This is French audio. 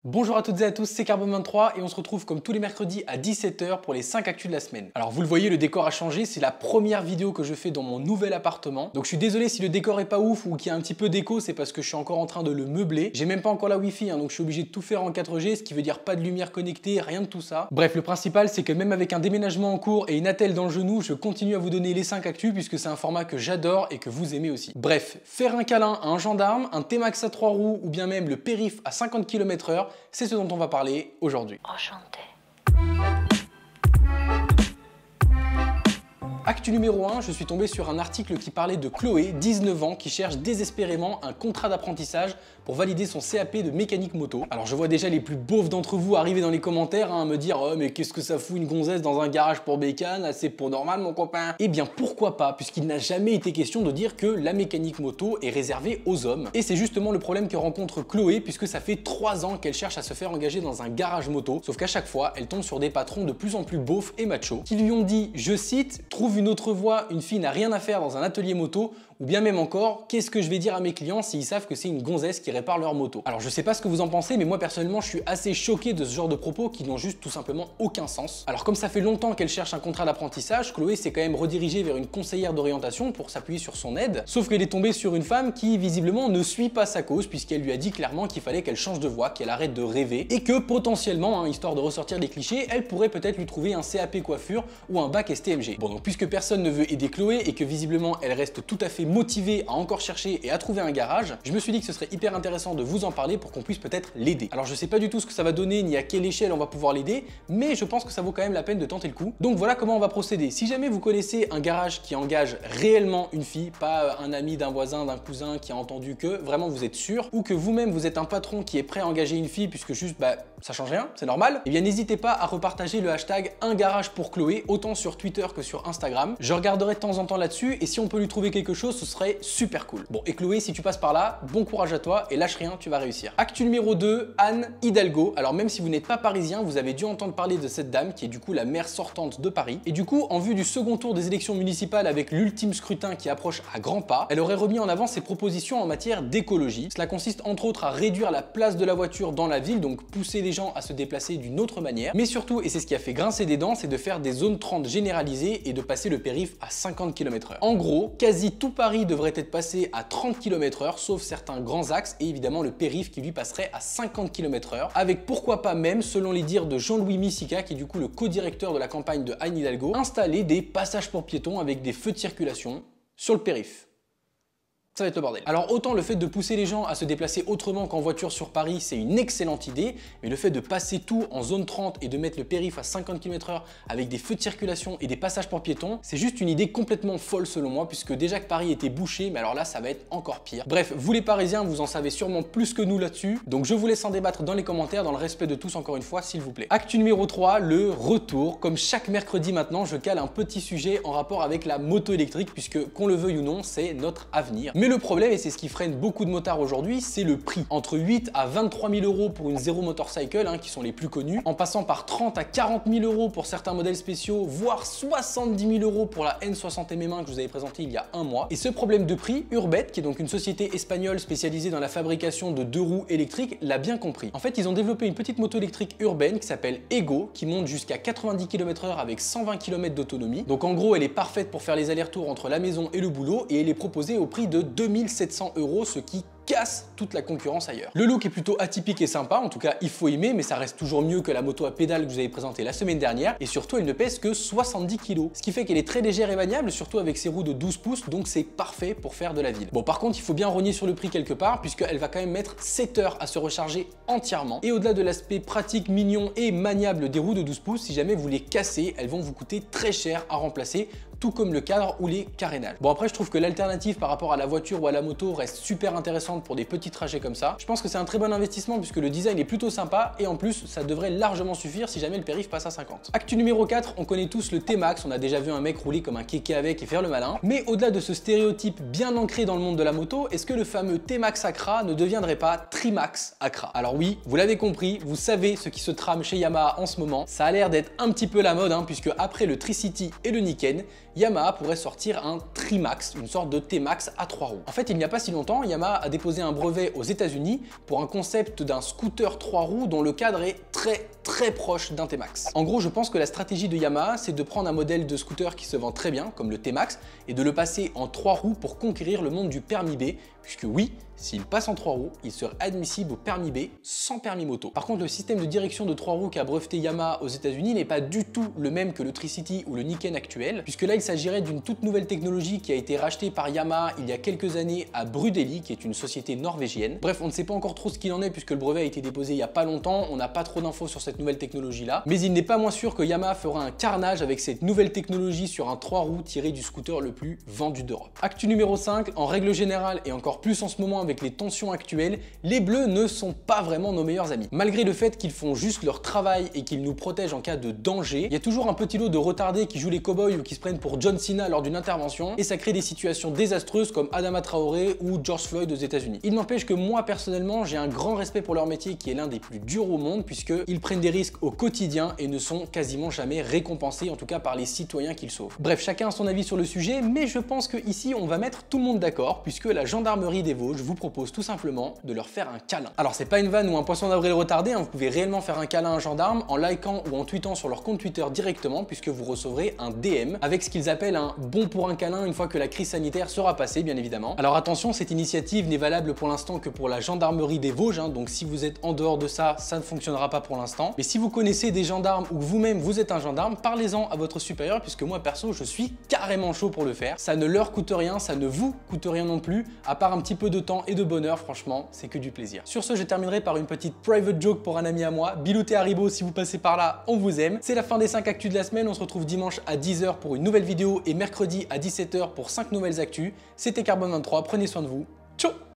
Bonjour à toutes et à tous, c'est Carbone23 et on se retrouve comme tous les mercredis à 17 h pour les 5 actus de la semaine. Alors vous le voyez, le décor a changé, c'est la première vidéo que je fais dans mon nouvel appartement. Donc je suis désolé si le décor est pas ouf ou qu'il y a un petit peu d'écho, c'est parce que je suis encore en train de le meubler. J'ai même pas encore la wifi, donc je suis obligé de tout faire en 4G, ce qui veut dire pas de lumière connectée, rien de tout ça. Bref, le principal c'est que même avec un déménagement en cours et une attelle dans le genou, je continue à vous donner les 5 actus puisque c'est un format que j'adore et que vous aimez aussi. Bref, faire un câlin à un gendarme, un T-Max à 3 roues ou bien même le périph à 50 km/h, c'est ce dont on va parler aujourd'hui. Enchanté. Actu numéro 1, je suis tombé sur un article qui parlait de Chloé, 19 ans, qui cherche désespérément un contrat d'apprentissage pour valider son CAP de mécanique moto. Alors je vois déjà les plus beaufs d'entre vous arriver dans les commentaires à me dire « Oh mais qu'est-ce que ça fout une gonzesse dans un garage pour bécane, assez pour normal mon copain ?» Eh bien pourquoi pas, puisqu'il n'a jamais été question de dire que la mécanique moto est réservée aux hommes. Et c'est justement le problème que rencontre Chloé, puisque ça fait 3 ans qu'elle cherche à se faire engager dans un garage moto, sauf qu'à chaque fois, elle tombe sur des patrons de plus en plus beaufs et machos, qui lui ont dit, je cite, « Trouve une autre voie, une fille n'a rien à faire dans un atelier moto », ou bien même encore, qu'est-ce que je vais dire à mes clients s'ils savent que c'est une gonzesse qui répare leur moto? Alors je sais pas ce que vous en pensez, mais moi personnellement je suis assez choqué de ce genre de propos qui n'ont juste tout simplement aucun sens. Alors comme ça fait longtemps qu'elle cherche un contrat d'apprentissage, Chloé s'est quand même redirigée vers une conseillère d'orientation pour s'appuyer sur son aide, sauf qu'elle est tombée sur une femme qui visiblement ne suit pas sa cause puisqu'elle lui a dit clairement qu'il fallait qu'elle change de voie, qu'elle arrête de rêver et que potentiellement, histoire de ressortir les clichés, elle pourrait peut-être lui trouver un CAP coiffure ou un bac STMG. Bon donc puisque personne ne veut aider Chloé et que visiblement elle reste tout à fait motivée à encore chercher et à trouver un garage, je me suis dit que ce serait hyper intéressant de vous en parler pour qu'on puisse peut-être l'aider. Alors je sais pas du tout ce que ça va donner ni à quelle échelle on va pouvoir l'aider, mais je pense que ça vaut quand même la peine de tenter le coup. Donc voilà comment on va procéder. Si jamais vous connaissez un garage qui engage réellement une fille, pas un ami d'un voisin, d'un cousin qui a entendu que, vraiment vous êtes sûr, ou que vous-même vous êtes un patron qui est prêt à engager une fille puisque juste ça change rien, c'est normal, eh bien n'hésitez pas à repartager le hashtag un garage pour Chloé, autant sur Twitter que sur Instagram. Je regarderai de temps en temps là-dessus et si on peut lui trouver quelque chose, ce serait super cool. Bon, et Chloé, si tu passes par là, bon courage à toi et lâche rien, tu vas réussir. Actu numéro 2, Anne Hidalgo. Alors même si vous n'êtes pas parisien, vous avez dû entendre parler de cette dame qui est du coup la maire sortante de Paris. Et du coup, en vue du second tour des élections municipales avec l'ultime scrutin qui approche à grands pas, elle aurait remis en avant ses propositions en matière d'écologie. Cela consiste entre autres à réduire la place de la voiture dans la ville, donc pousser les gens à se déplacer d'une autre manière. Mais surtout, et c'est ce qui a fait grincer des dents, c'est de faire des zones 30 généralisées et de passer le périph' à 50 km/h. En gros, quasi tout Paris devrait être passé à 30 km/h, sauf certains grands axes et évidemment le périph' qui lui passerait à 50 km/h, avec pourquoi pas même, selon les dires de Jean-Louis Missica, qui est du coup le co-directeur de la campagne de Anne Hidalgo, installer des passages pour piétons avec des feux de circulation sur le périph'. Ça va être le bordel. Alors autant le fait de pousser les gens à se déplacer autrement qu'en voiture sur Paris, c'est une excellente idée, mais le fait de passer tout en zone 30 et de mettre le périph' à 50 km/h avec des feux de circulation et des passages pour piétons, c'est juste une idée complètement folle selon moi, puisque déjà que Paris était bouché, mais alors là ça va être encore pire. Bref, vous les Parisiens, vous en savez sûrement plus que nous là-dessus, donc je vous laisse en débattre dans les commentaires, dans le respect de tous encore une fois, s'il vous plaît. Actu numéro 3, le retour. Comme chaque mercredi maintenant, je cale un petit sujet en rapport avec la moto électrique, puisque qu'on le veuille ou non, c'est notre avenir. Mais le problème, et c'est ce qui freine beaucoup de motards aujourd'hui, c'est le prix. Entre 8 à 23 000 euros pour une Zero Motorcycle, qui sont les plus connus, en passant par 30 à 40 000 euros pour certains modèles spéciaux, voire 70 000 euros pour la N60 MM1 que je vous avais présenté il y a un mois. Et ce problème de prix, Urbet, qui est donc une société espagnole spécialisée dans la fabrication de 2 roues électriques, l'a bien compris. En fait, ils ont développé une petite moto électrique urbaine qui s'appelle Ego, qui monte jusqu'à 90 km/h avec 120 km d'autonomie. Donc en gros, elle est parfaite pour faire les allers-retours entre la maison et le boulot, et elle est proposée au prix de 2700 euros, ce qui casse toute la concurrence ailleurs. Le look est plutôt atypique et sympa, en tout cas il faut aimer, mais ça reste toujours mieux que la moto à pédale que je vous avais présentée la semaine dernière, et surtout elle ne pèse que 70 kg, ce qui fait qu'elle est très légère et maniable, surtout avec ses roues de 12 pouces, donc c'est parfait pour faire de la ville. Bon, par contre il faut bien rogner sur le prix quelque part, puisqu'elle va quand même mettre 7 heures à se recharger entièrement, et au-delà de l'aspect pratique, mignon et maniable des roues de 12 pouces, si jamais vous les cassez, elles vont vous coûter très cher à remplacer, tout comme le cadre ou les carénages. Bon, après je trouve que l'alternative par rapport à la voiture ou à la moto reste super intéressante pour des petits trajets comme ça. Je pense que c'est un très bon investissement puisque le design est plutôt sympa et en plus ça devrait largement suffire si jamais le périph' passe à 50. Actu numéro 4, on connaît tous le T-Max, on a déjà vu un mec rouler comme un kéké avec et faire le malin. Mais au-delà de ce stéréotype bien ancré dans le monde de la moto, est-ce que le fameux T-Max Accra ne deviendrait pas Trimax Accra? Alors oui, vous l'avez compris, vous savez ce qui se trame chez Yamaha en ce moment. Ça a l'air d'être un petit peu la mode, puisque après le Tricity et le Niken, Yamaha pourrait sortir un Trimax, une sorte de T-Max à 3 roues. En fait, il n'y a pas si longtemps, Yamaha a déposé un brevet aux États-Unis pour un concept d'un scooter 3 roues dont le cadre est très proche d'un T-Max. En gros, je pense que la stratégie de Yamaha, c'est de prendre un modèle de scooter qui se vend très bien, comme le T-Max, et de le passer en 3 roues pour conquérir le monde du permis B, puisque oui, s'il passe en 3 roues, il serait admissible au permis B sans permis moto. Par contre, le système de direction de 3 roues qu'a breveté Yamaha aux États-Unis n'est pas du tout le même que le Tricity ou le Niken actuel, puisque là il s'agirait d'une toute nouvelle technologie qui a été rachetée par Yamaha il y a quelques années à Brudeli, qui est une société norvégienne. Bref, on ne sait pas encore trop ce qu'il en est puisque le brevet a été déposé il y a pas longtemps, on n'a pas trop d'infos sur cette nouvelle technologie là, mais il n'est pas moins sûr que Yamaha fera un carnage avec cette nouvelle technologie sur un 3 roues tiré du scooter le plus vendu d'Europe. Actu numéro 5, en règle générale et encore plus en ce moment avec les tensions actuelles, les bleus ne sont pas vraiment nos meilleurs amis. Malgré le fait qu'ils font juste leur travail et qu'ils nous protègent en cas de danger, il y a toujours un petit lot de retardés qui jouent les cow-boys ou qui se prennent pour John Cena lors d'une intervention et ça crée des situations désastreuses comme Adama Traoré ou George Floyd aux États-Unis. Il n'empêche que moi personnellement, j'ai un grand respect pour leur métier qui est l'un des plus durs au monde puisqu'ils prennent des risques au quotidien et ne sont quasiment jamais récompensés, en tout cas par les citoyens qu'ils sauvent. Bref, chacun a son avis sur le sujet, mais je pense que ici on va mettre tout le monde d'accord puisque la gendarmerie des Vosges vous propose tout simplement de leur faire un câlin. Alors c'est pas une vanne ou un poisson d'avril retardé, hein, vous pouvez réellement faire un câlin à un gendarme en likant ou en tweetant sur leur compte Twitter directement puisque vous recevrez un DM avec ce qu'ils appellent un bon pour un câlin une fois que la crise sanitaire sera passée bien évidemment. Alors attention, cette initiative n'est valable pour l'instant que pour la gendarmerie des Vosges, hein, donc si vous êtes en dehors de ça, ça ne fonctionnera pas pour l'instant. Mais si vous connaissez des gendarmes ou vous-même vous êtes un gendarme, parlez-en à votre supérieur puisque moi perso je suis carrément chaud pour le faire. Ça ne leur coûte rien, ça ne vous coûte rien non plus, à part un petit peu de temps et de bonheur, franchement c'est que du plaisir. Sur ce, je terminerai par une petite private joke pour un ami à moi. Bilout et Haribo, si vous passez par là, on vous aime. C'est la fin des 5 actus de la semaine, on se retrouve dimanche à 10 h pour une nouvelle vidéo et mercredi à 17 h pour 5 nouvelles actus. C'était Carbone 23, prenez soin de vous, ciao.